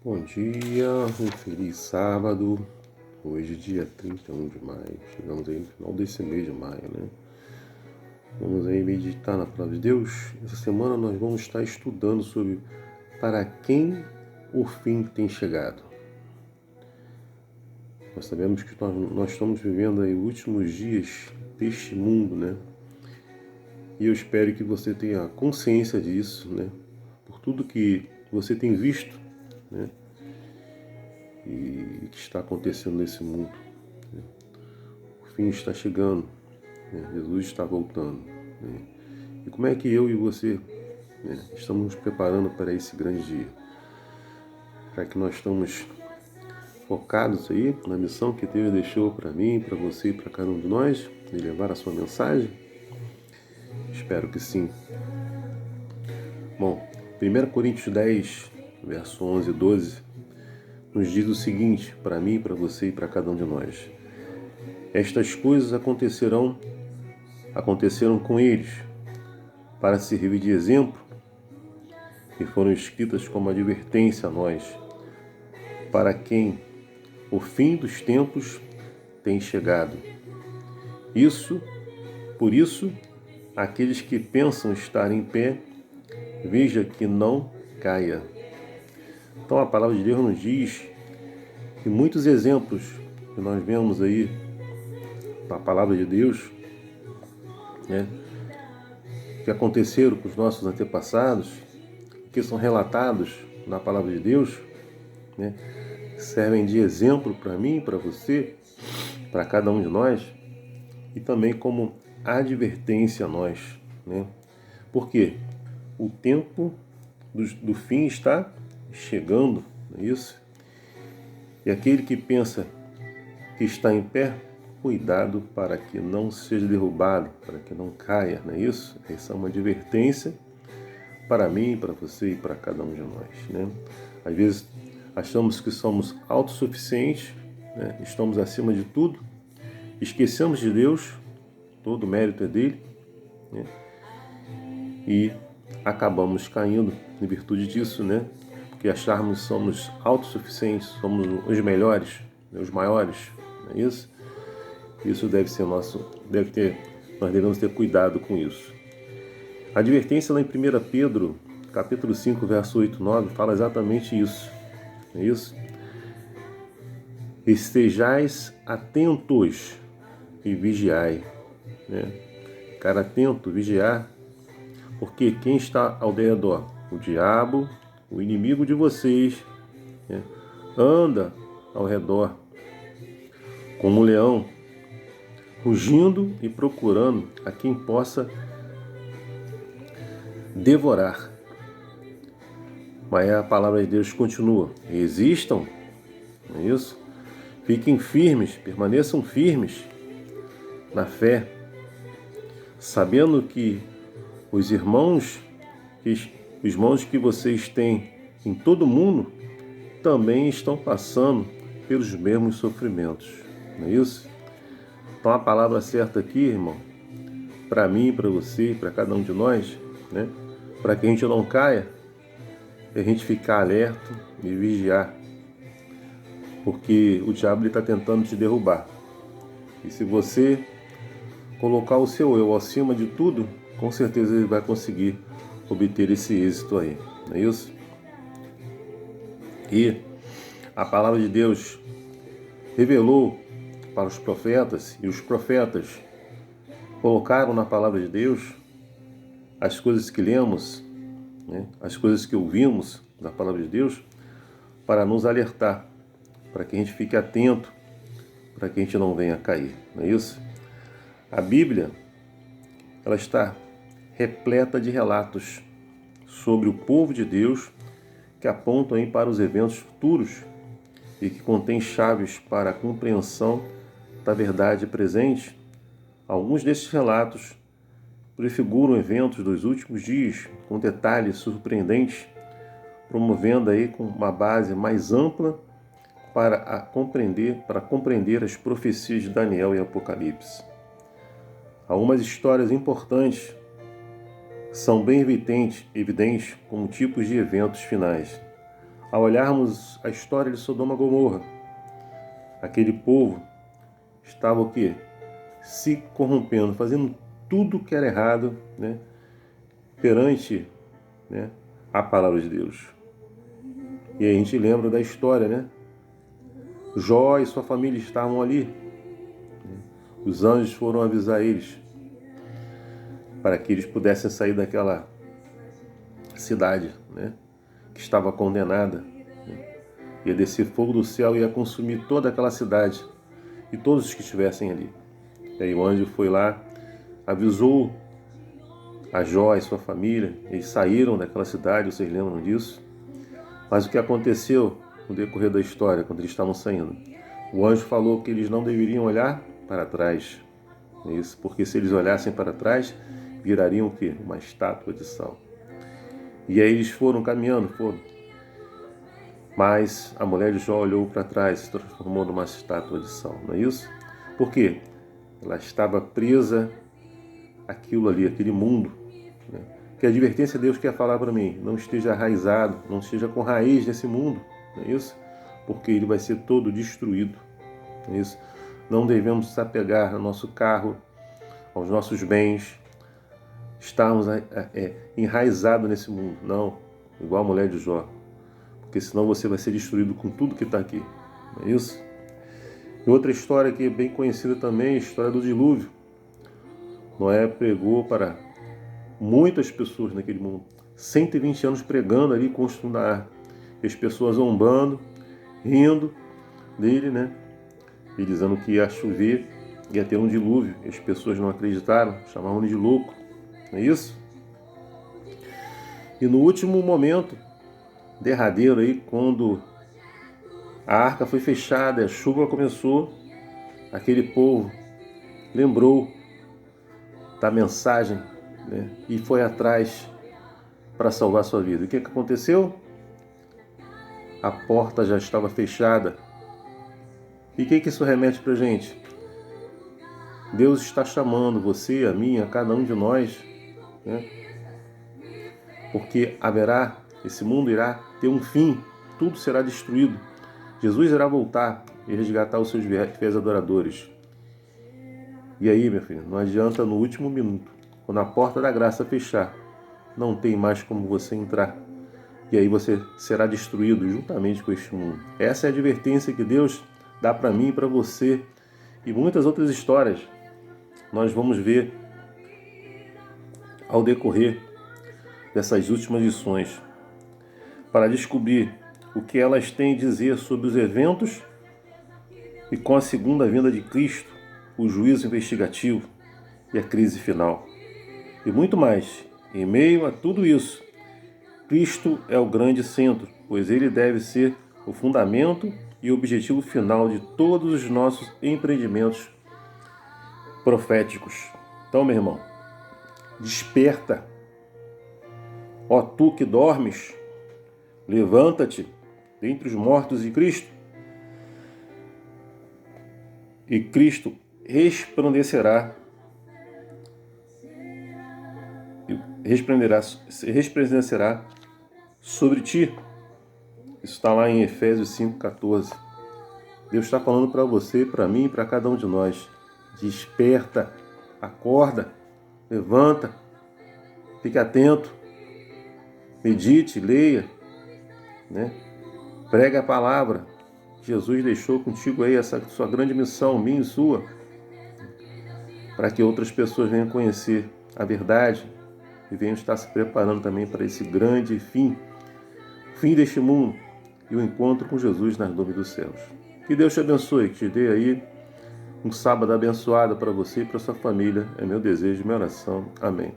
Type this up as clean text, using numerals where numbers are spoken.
Bom dia, um feliz sábado. Hoje, dia 31 de maio. Chegamos aí no final desse mês de maio, né? Vamos aí meditar na palavra de Deus. Essa semana nós vamos estar estudando sobre para quem o fim tem chegado. Nós sabemos que nós estamos vivendo aí os últimos dias deste mundo, né? E eu espero que você tenha consciência disso, né? Por tudo que você tem visto, né? E que está acontecendo nesse mundo, né? O fim está chegando, né? Jesus está voltando, né? E como é que eu e você, né, estamos nos preparando para esse grande dia? Para que nós estamos focados aí na missão que Deus deixou para mim, para você e para cada um de nós, de levar a sua mensagem? Espero que sim. Bom, 1 Coríntios 10, verso 11 e 12, nos diz o seguinte, para mim, para você e para cada um de nós: estas coisas aconteceram com eles, para servir de exemplo, e foram escritas como advertência a nós, para quem o fim dos tempos tem chegado. Por isso, aqueles que pensam estar em pé, veja que não caia. Então a palavra de Deus nos diz que muitos exemplos que nós vemos aí na palavra de Deus, né, que aconteceram com os nossos antepassados, que são relatados na palavra de Deus, né, servem de exemplo para mim, para você, para cada um de nós, e também como advertência a nós, né? Porque o tempo do fim está chegando, não é isso? E aquele que pensa que está em pé, cuidado para que não seja derrubado, para que não caia, não é isso? Essa é uma advertência para mim, para você e para cada um de nós, né? Às vezes achamos que somos autossuficientes, né? Estamos acima de tudo, esquecemos de Deus, todo o mérito é dele, né? E acabamos caindo em virtude disso, né? Porque acharmos que somos autossuficientes, somos os melhores, né? Os maiores, não é isso? Isso nós devemos ter cuidado com isso. A advertência lá em 1 Pedro, capítulo 5, verso 8 e 9, fala exatamente isso. Não é isso? Estejais atentos e vigiai, né? Ficar atento, vigiar, porque quem está ao redor? O diabo, o inimigo de vocês, né, anda ao redor como um leão, rugindo e procurando a quem possa devorar. Mas a palavra de Deus continua: resistam, não é isso? Fiquem firmes, permaneçam firmes na fé, sabendo que os irmãos que vocês têm em todo o mundo também estão passando pelos mesmos sofrimentos, não é isso? Então a palavra certa aqui, irmão, para mim, para você, para cada um de nós, né? Para que a gente não caia, é a gente ficar alerta e vigiar, porque o diabo está tentando te derrubar. E se você colocar o seu eu acima de tudo, com certeza ele vai conseguir obter esse êxito aí, não é isso? E a palavra de Deus revelou para os profetas, e os profetas colocaram na palavra de Deus as coisas que lemos, né, as coisas que ouvimos da palavra de Deus, para nos alertar, para que a gente fique atento, para que a gente não venha a cair, não é isso? A Bíblia, ela está repleta de relatos sobre o povo de Deus que apontam aí para os eventos futuros e que contém chaves para a compreensão da verdade presente. Alguns desses relatos prefiguram eventos dos últimos dias com detalhes surpreendentes, promovendo aí com uma base mais ampla para compreender as profecias de Daniel e Apocalipse. Algumas histórias importantes são bem evidentes como tipos de eventos finais. Ao olharmos a história de Sodoma e Gomorra, aquele povo estava o quê? Se corrompendo, fazendo tudo que era errado, né? Perante, né, a palavra de Deus. E aí a gente lembra da história, né? Jó e sua família estavam ali. Os anjos foram avisar eles para que eles pudessem sair daquela cidade, né, que estava condenada. Ia descer fogo do céu e ia consumir toda aquela cidade e todos os que estivessem ali. E aí o anjo foi lá, avisou a Jó e sua família. Eles saíram daquela cidade, vocês lembram disso? Mas o que aconteceu no decorrer da história, quando eles estavam saindo? O anjo falou que eles não deveriam olhar para trás. Isso, porque se eles olhassem para trás, virariam o quê? Uma estátua de sal. E aí eles foram caminhando, foram. Mas a mulher de Jó olhou para trás, se transformou numa estátua de sal, não é isso? Por quê? Ela estava presa àquilo ali, aquele mundo, né? Que a advertência Deus quer falar para mim: não esteja arraizado, não esteja com raiz nesse mundo, não é isso? Porque ele vai ser todo destruído, não é isso? Não devemos se apegar ao nosso carro, aos nossos bens, estarmos enraizados nesse mundo, não, igual a mulher de Jó, porque senão você vai ser destruído com tudo que está aqui, não é isso? E outra história que é bem conhecida também, a história do dilúvio. Noé pregou para muitas pessoas naquele mundo, 120 anos pregando ali, construindo a arca, e as pessoas zombando, rindo dele, né? E dizendo que ia chover, ia ter um dilúvio. E as pessoas não acreditaram, chamavam ele de louco, não é isso? E no último momento, derradeiro aí, quando a arca foi fechada, a chuva começou, aquele povo lembrou da mensagem, né, e foi atrás para salvar sua vida. E o que aconteceu? A porta já estava fechada. E o que isso remete para a gente? Deus está chamando você, a mim, a cada um de nós, né? Porque esse mundo irá ter um fim, tudo será destruído. Jesus irá voltar e resgatar os seus fiéis adoradores. E aí, meu filho, não adianta no último minuto, quando a porta da graça fechar, não tem mais como você entrar. E aí você será destruído juntamente com este mundo. Essa é a advertência que Deus dá para mim e para você. E muitas outras histórias nós vamos ver ao decorrer dessas últimas lições, para descobrir o que elas têm a dizer sobre os eventos e com a segunda vinda de Cristo, o juízo investigativo e a crise final. E muito mais. Em meio a tudo isso, Cristo é o grande centro, pois ele deve ser o fundamento e o objetivo final de todos os nossos empreendimentos proféticos. Então, meu irmão, desperta. Ó tu que dormes, levanta-te dentre os mortos de Cristo, e Cristo resplandecerá sobre ti. Isso está lá em Efésios 5,14. Deus está falando para você, para mim e para cada um de nós. Desperta, acorda, levanta, fique atento, medite, leia, né? Prega a palavra. Jesus deixou contigo aí essa sua grande missão, minha e sua, para que outras pessoas venham conhecer a verdade e venham estar se preparando também para esse grande fim, o fim deste mundo e o encontro com Jesus nas nuvens dos céus. Que Deus te abençoe, que te dê aí um sábado abençoado para você e para sua família. É meu desejo, minha oração. Amém.